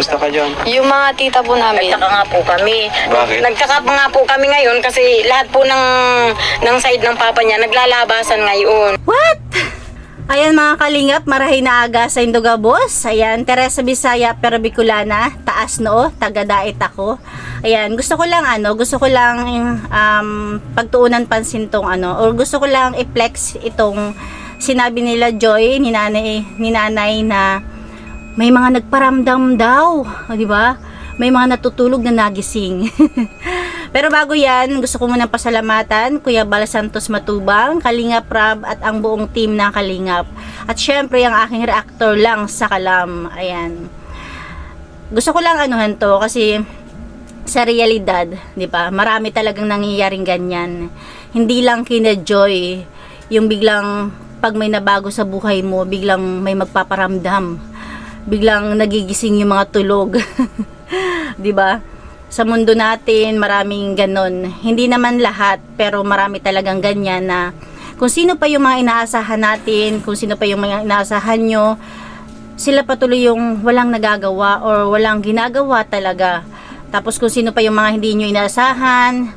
Gusto ka dyan? Yung mga tita po namin. Nagtaka nga po kami. Bakit? Nagtaka pa nga po kami ngayon kasi lahat po ng side ng papa niya naglalabasan ngayon. What? Ayan mga kalingap, marahay na aga sa Indogabos. Ayan, Teresa Bisaya pero Bicolana, taas no, taga-dait ako. Ayan, gusto ko lang pagtuunan pansin tong or gusto ko lang i-flex itong sinabi nila Joy ni nanay na may mga nagparamdam daw, di ba? May mga natutulog na nagising. Pero bago yan, gusto ko munang pasalamatan Kuya Bal Santos Matubang, Kalingap Rab at ang buong team ng Kalingap. At syempre ang aking reactor lang sa Kalam. Ayan. Gusto ko lang anuhan to kasi sa realidad, di ba? Marami talagang nangyayaring ganyan. Hindi lang kina Joy, yung biglang pag may nabago sa buhay mo, biglang may magpaparamdam. Biglang nagigising yung mga tulog. Di ba? Sa mundo natin, maraming ganon. Hindi naman lahat, pero marami talagang ganyan na kung sino pa yung mga inaasahan natin, kung sino pa yung mga inaasahan nyo, sila patuloy yung walang nagagawa or walang ginagawa talaga. Tapos kung sino pa yung mga hindi nyo inaasahan,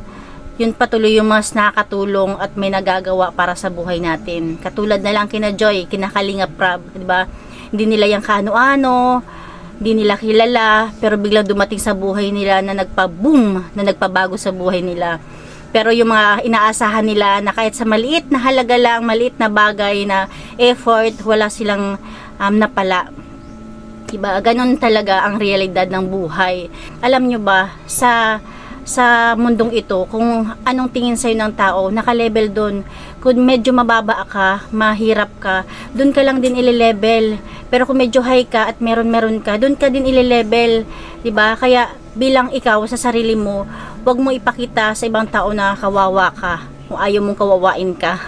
yun patuloy yung mas nakakatulong at may nagagawa para sa buhay natin. Katulad na lang kina Joy, kina Kalingap Rab, di ba? Hindi nila yung kaano-ano, hindi nila kilala, pero biglang dumating sa buhay nila na nagpa-boom, na nagpabago sa buhay nila. Pero yung mga inaasahan nila na kahit sa maliit na halaga lang, maliit na bagay na effort, wala silang napala. Diba? Ganon talaga ang realidad ng buhay. Alam nyo ba, sa mundong ito, kung anong tingin sa'yo ng tao, naka-level doon. Kung medyo mababa ka, mahirap ka, doon ka lang din ile-level. Pero kung medyo high ka at meron ka, doon ka din ile-level. Diba? Kaya bilang ikaw sa sarili mo, wag mo ipakita sa ibang tao na kawawa ka. Kung ayaw mong kawawain ka.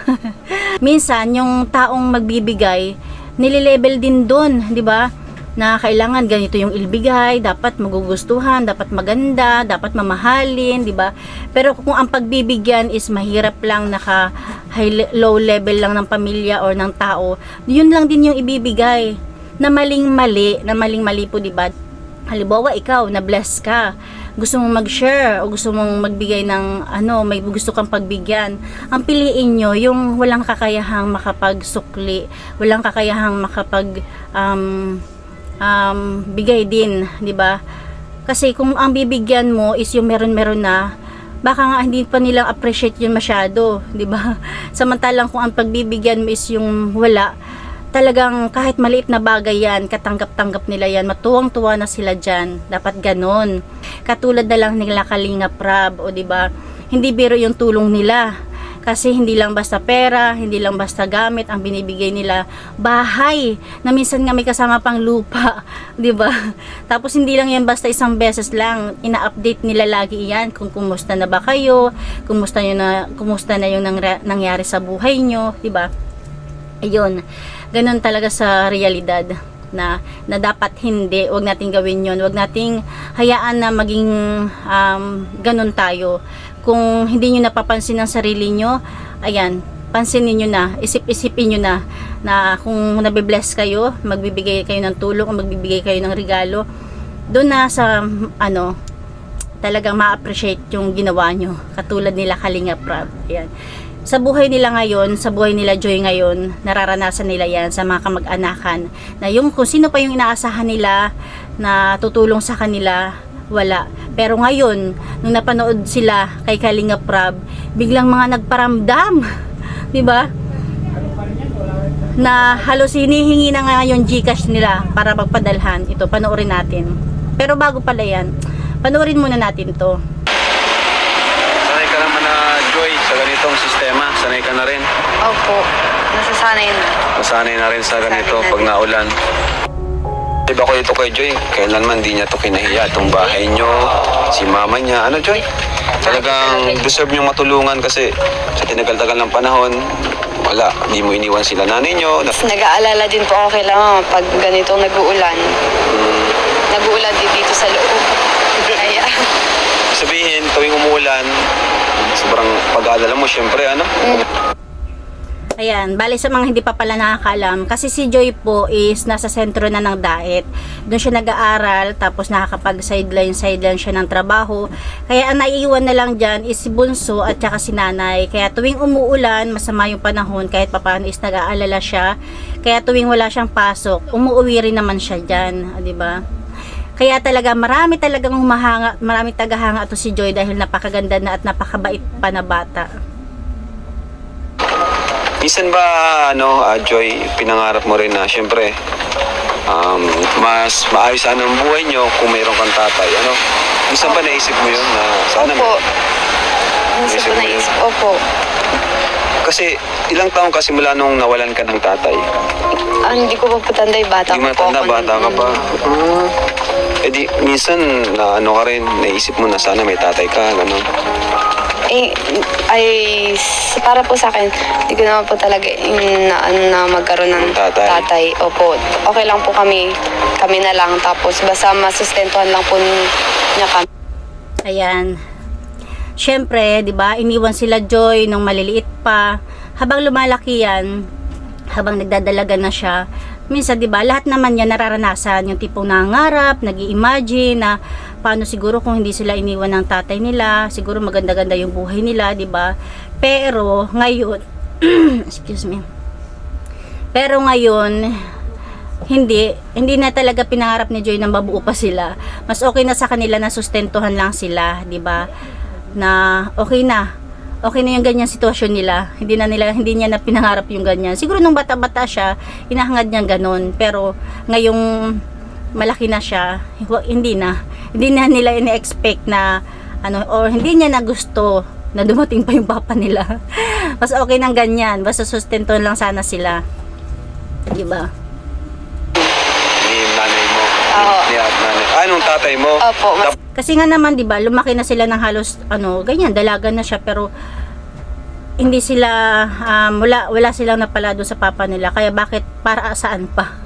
Minsan, yung taong magbibigay, nile-level din doon. Diba? Na kailangan ganito yung ilbigay, dapat magugustuhan, dapat maganda, dapat mamahalin, di ba? Pero kung ang pagbibigyan is mahirap lang, naka low level lang ng pamilya or ng tao, yun lang din yung ibibigay. Na maling-mali po, di ba? Halimbawa, ikaw, na-bless ka, gusto mong mag-share o gusto mong magbigay ng may gusto kang pagbigyan. Ang piliin nyo, yung walang kakayahang makapagsukli, walang kakayahang bigay din, 'di ba? Kasi kung ang bibigyan mo is yung meron na, baka nga hindi pa nilang appreciate yun masyado, 'di ba? Samantalang kung ang pagbibigyan mo is yung wala, talagang kahit maliit na bagay yan, katanggap-tanggap nila yan, matuwang-tuwa na sila diyan. Dapat ganon. Katulad na lang nila Kalingap Rab, o 'di ba? Hindi biro yung tulong nila. Kasi hindi lang basta pera, hindi lang basta gamit ang binibigay nila, bahay na minsan nga may kasama pang lupa, 'di ba? Tapos hindi lang 'yan basta isang beses lang, ina-update nila lagi 'yan kung kumusta na ba kayo, kumusta na yung nangyari sa buhay nyo, 'di ba? Ayun. Ganun talaga sa realidad na dapat hindi, wag nating gawin 'yon, wag nating hayaan na maging ganun tayo. Kung hindi nyo napapansin ang sarili nyo, ayan, pansinin nyo na, isip-isipin nyo na kung nabibless kayo, magbibigay kayo ng tulong o magbibigay kayo ng regalo, doon na sa, talagang ma-appreciate yung ginawa nyo, katulad nila Kalingap Rab. Ayan. Sa buhay nila ngayon, sa buhay nila Joy ngayon, nararanasan nila yan sa mga kamag-anakan, na yung kung sino pa yung inaasahan nila na tutulong sa kanila, wala. Pero ngayon, nung napanood sila kay Kalingap Rab, biglang mga nagparamdam, 'di ba? Na halos hinihingi na nga yung GCash nila para magpadalhan. Ito, panoorin natin. Pero bago pala yan, panoorin muna natin to. Sanay ka naman na Joy sa ganitong sistema? Sanay ka na rin? Opo, nasasanay na. Nasanay na rin sa ganito pag naulan. Diba ko dito kay Joy, kailanman di niya to kinahiya, itong bahay nyo, si mama niya. Ano Joy? Talagang deserve niyong matulungan kasi sa tinagal-tagal ng panahon, wala, di mo iniwan sila nanay nyo. Nag-aalala din po ako kay mama pag ganitong nag-uulan. Nag-uulan din dito sa loob. Kaya, Sabihin, tuwing umuulan, sobrang pag-aalala mo, syempre, Ayan, bali sa mga hindi pa pala nakakaalam, kasi si Joy po is nasa sentro na ng Daet. Doon siya nag-aaral, tapos nakakapag-sideline siya ng trabaho. Kaya ang naiiwan na lang dyan is si Bunso at saka si Nanay. Kaya tuwing umuulan, masama yung panahon, kahit papano is nag-aalala siya. Kaya tuwing wala siyang pasok, umuwi rin naman siya dyan, di ba? Kaya talaga marami talagang humahanga, marami tagahanga to si Joy dahil napakaganda na at napakabait pa na bata. Minsan ba, Joy, pinangarap mo rin na, syempre, mas maayos sana ang buhay nyo kung mayroon kang tatay, ano? Minsan ba naisip mo yun na sana Opo. Naisip mo yun? Opo. Kasi ilang taon kasi mula nung nawalan ka ng tatay? Hindi ko pa po tanday, bata Hindi mo ko po natanda, ako bata ka nun. pa. Eh di, minsan na ka rin, naisip mo na sana may tatay ka, gano'n. Para po sa akin, hindi ko naman po talaga na magkaroon ng Tatay. tatay. Opo, okay lang po kami na lang. Tapos basta masustentuhan lang po niya kami. Ayan. Siyempre, 'di ba? Iniwan sila Joy nung maliliit pa. Habang lumalaki yan, habang nagdadalaga na siya, minsan 'di ba, lahat naman 'yan nararanasan, yung tipong nangangarap, nag-i-imagine na paano siguro kung hindi sila iniwan ng tatay nila, siguro maganda-ganda yung buhay nila, 'di ba? Pero ngayon, excuse me. Pero ngayon, hindi na talaga pinangarap ni Joy na mabuo pa sila. Mas okay na sa kanila na sustentuhan lang sila, 'di ba? Na okay na yung ganyan sitwasyon nila. Hindi niya na pinangarap yung ganyan. Siguro nung bata-bata siya, hinahangad niya ganun. Pero ngayong malaki na siya, hindi na nila ini-expect na or hindi niya na gusto na dumating pa yung papa nila. Mas okay nang ganyan. Basta sustentuhan lang sana sila. Diba? Ni nanay mo. Oo. Ni nanay. Nung tatay mo. Opo, Kasi nga naman 'di ba, lumaki na sila ng halos ganyan, dalaga na siya, pero hindi sila wala silang napala doon sa papa nila. Kaya bakit para saan pa?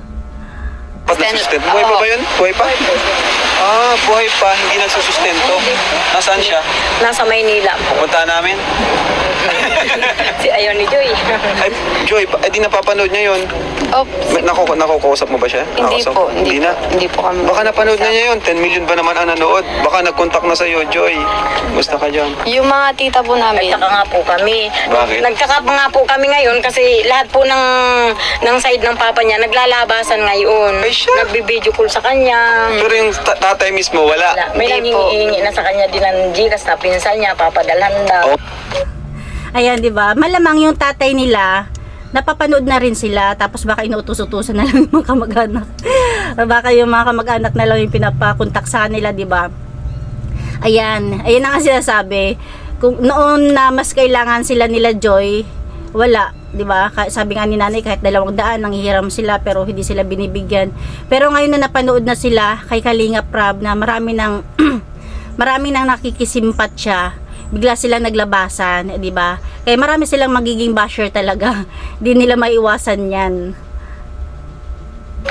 Pag nasustent, buhay pa ba yun? Buhay pa? Buhay pa, hindi nagsusustento. Nasaan siya? Nasa Maynila po. Pupunta namin? Si ayaw ni Joy. Ay, Joy, di napapanood niya yun. Nakukusap mo ba siya? Hindi Nakausap? po. Hindi Hindi po kami. Baka napanood na niya yun. 10 million ba naman ang nanood? Baka nag-contact na sa'yo, Joy. Gusto ka dyan? Yung mga tita po namin. Nagtaka nga po kami. Bakit? Nagtaka nga po kami ngayon kasi lahat po ng side ng papa niya naglalabasan ngayon. Ay, siya? Nagbibideo call sa kanya. Pero yung tatay mismo, wala. May Hindi po. nangingi na sa kanya din ng Gcash na pinsan niya, papadalhan daw. Oh. Ayan, 'di ba? Malamang yung tatay nila napapanood na rin sila, tapos baka inuutos-utusan na lang yung mga kamag-anak. Baka yung mga kamag-anak na lang yung pinapakontak sa nila, 'di ba? Ayan ang nga sinasabi. Kung noon na mas kailangan sila nila Joy, wala, 'di ba? Sabi nga ni nanay, kahit 200 nanghihiram sila pero hindi sila binibigyan. Pero ngayon na napanood na sila kay Kalinga Prab na marami nang nakikisimpat siya, bigla silang naglabasan, 'di ba? Kaya marami silang magiging basher talaga. Hindi nila maiwasan 'yan.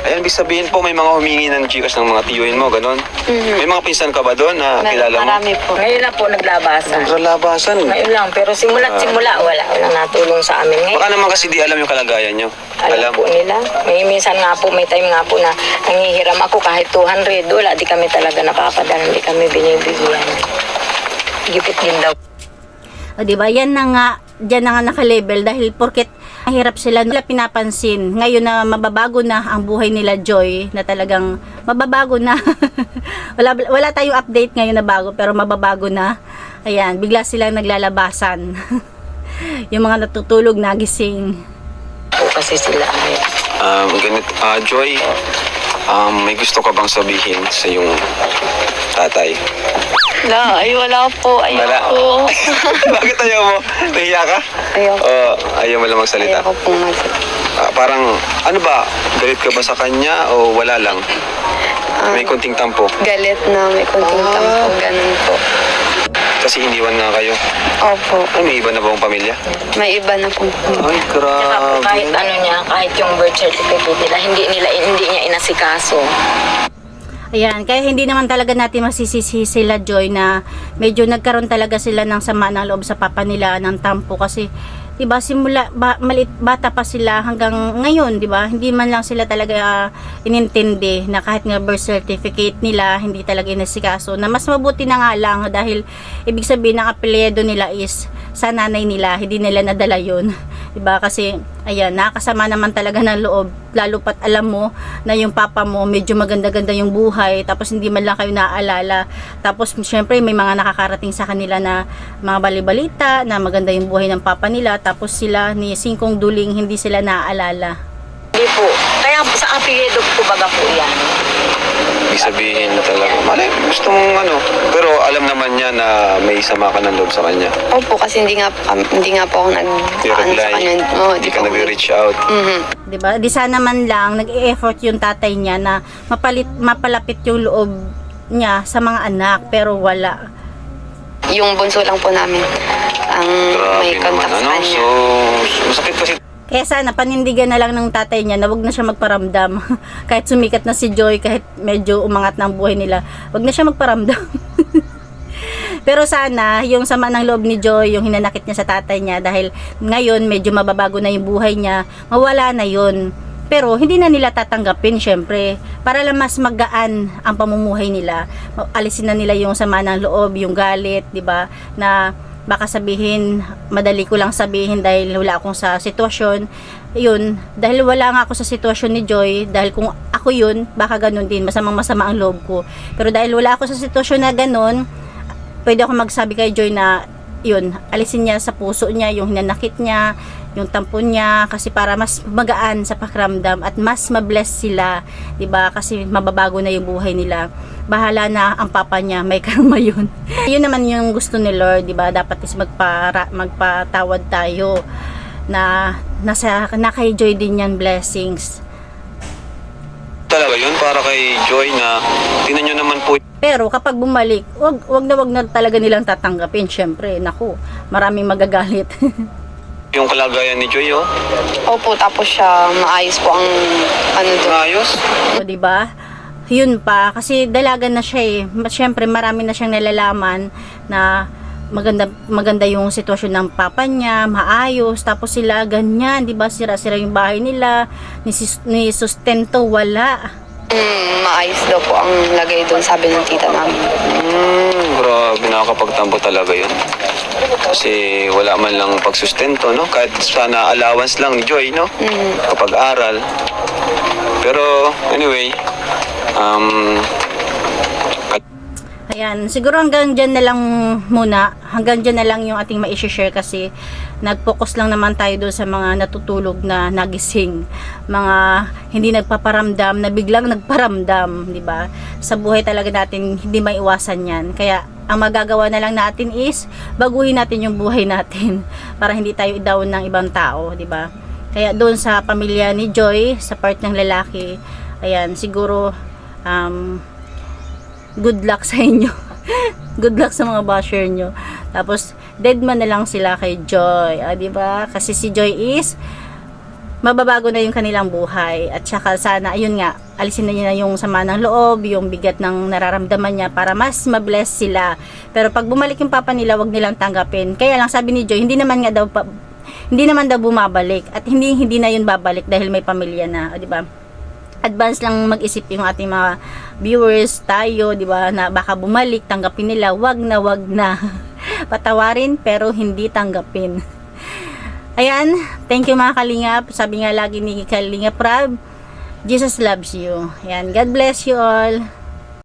Ayan, ibig sabihin po, may mga humingi ng Gcash ng mga tiyuhin mo, ganun. May mga pinsan ka ba doon na kilala mo? Marami po. Ngayon na po naglabasan. Naglalabasan. Ngayon lang, pero simula't simula, wala natulong sa amin. Ngayon, Baka naman kasi di alam yung kalagayan nyo. alam po nila. May minsan nga po, may time nga po na nangihiram ako kahit 200, wala, di kami talaga napapadala, hindi kami binibigyan. Gipit din daw. O, 'di ba? Yan na nga, diyan na nga naka-level dahil porket mahirap sila nila pinapansin. Ngayon na mababago na ang buhay nila Joy, na talagang mababago na. wala tayong update ngayon na bago, pero mababago na. Ayan, bigla silang naglalabasan. Yung mga natutulog nagising. Po kasi sila. Joy, may gusto ka bang sabihin sa yung tatay? Wala po. Wala. Ayoko. Bakit ayaw mo? Nahiya ka? Ayoko. Ayaw mo lang magsalita? Ayoko po Parang, ano ba? Galit ka ba sa kanya o wala lang? May konting tampo. galit na may konting tampo. Ganun po. Kasi iniwan nga kayo. Opo. Ay, may iba na ba ang pamilya? May iba na po. Ay, Saka po, kahit grabe. ano niya, kahit yung birth certificate nila, hindi niya inasikaso. Ayan, kaya hindi naman talaga natin masisisi sila Joy na medyo nagkaroon talaga sila ng sama ng loob sa papa nila, ng tampo, kasi 'di ba, simula bata pa sila hanggang ngayon, 'di ba? Hindi man lang sila talaga inintindi na kahit nga birth certificate nila hindi talaga inasikaso, na mas mabuti na nga lang dahil ibig sabihin ng apelyido nila is sa nanay nila, hindi nila nadala 'yun. 'Di ba? Kasi ayan, nakakasama naman talaga ng loob, lalo pat alam mo na yung papa mo medyo maganda-ganda yung buhay, tapos hindi man lang kayo naaalala. Tapos syempre may mga nakakarating sa kanila na mga balibalita na maganda yung buhay ng papa nila, tapos sila ni Singkong Duling hindi sila naaalala. Hindi po. Kaya sa apelyido po baga po yan. Ibig sabihin talaga, malay, gusto mong ano, pero alam naman niya na may sama ka ng loob sa kanya. Opo, kasi hindi nga po ako I-reply, sa kanya. Oo, hindi ka nag-reach out. 'Di ba? Di sana man lang nag-e-effort yung tatay niya na mapalapit yung loob niya sa mga anak, pero wala. Yung bunso lang po namin ang may Grabe naman, contact sa ano? kanya. So, masakit kasi Kaya sana panindigan na lang ng tatay niya na wag na siya magparamdam. Kahit sumikat na si Joy, kahit medyo umangat na ang buhay nila, wag na siya magparamdam. Pero sana, yung sama ng loob ni Joy, yung hinanakit niya sa tatay niya, dahil ngayon medyo mababago na yung buhay niya, mawala na yun. Pero hindi na nila tatanggapin, syempre. Para lang mas magaan ang pamumuhay nila. Alisin na nila yung sama ng loob, yung galit, di ba? Na baka sabihin, madali ko lang sabihin dahil wala akong sa sitwasyon. Yun, dahil wala nga ako sa sitwasyon ni Joy, dahil kung ako yun, baka ganun din, masama ang loob ko. Pero dahil wala ako sa sitwasyon na ganun, pwede ako magsabi kay Joy na yun, alisin niya sa puso niya yung hinanakit niya, yung tampon niya, kasi para mas magaan sa pakiramdam at mas mabless sila, 'di ba? Kasi mababago na yung buhay nila. Bahala na ang papa niya, may karma yun. Yun naman yung gusto ni Lord, 'di ba? Dapat is magpatawad tayo na na kay Joy din yan blessings. talaga yun para kay Joy na tingnan nyo naman po. Pero kapag bumalik, wag na talaga nilang tatanggapin. Syempre, naku, maraming magagalit. Yung kalagayan ni Joy, oh. Opo, tapos siya maayos po ang ano doon. Ayos. O, di ba? Yun pa, kasi dalaga na siya eh. Syempre, marami na siyang nalalaman na maganda yung sitwasyon ng papa niya, maayos, tapos sila ganyan, di ba? Sira-sira yung bahay nila, ni sustento, wala. Maayos daw po ang lagay doon, sabi ng tita namin. Grabe, nakakapagtampo talaga yun. Kasi wala man lang pagsustento, no? Kahit sana allowance lang ni Joy, no? Kapag aral. Pero, anyway, Ayan, siguro hanggang dyan na lang muna. Hanggang dyan na lang yung ating ma-share kasi nag-focus lang naman tayo doon sa mga natutulog na nagising. Mga hindi nagpaparamdam, na biglang nagparamdam, di ba? Sa buhay talaga natin, hindi maiwasan yan. Kaya, ang magagawa na lang natin is, baguhin natin yung buhay natin para hindi tayo down ng ibang tao, di ba? Kaya doon sa pamilya ni Joy, sa part ng lalaki, ayan, siguro, good luck sa inyo. Good luck sa mga basher nyo. Tapos, dead man na lang sila kay Joy. Di ba? Kasi si Joy is, mababago na yung kanilang buhay. At saka sana, ayun nga, alisin na niya yung sama ng loob, yung bigat ng nararamdaman niya para mas mabless sila. Pero pag bumalik yung papa nila, wag nilang tanggapin. Kaya lang sabi ni Joy, hindi naman daw bumabalik. At hindi na yun babalik dahil may pamilya na. Di ba? Advance lang mag-isip yung ating mga viewers, tayo, di ba, na baka bumalik, tanggapin nila, wag na. Patawarin, pero hindi tanggapin. Ayan, thank you mga kalingap. Sabi nga lagi ni Kalingap Rab, Jesus loves you. Ayan, God bless you all.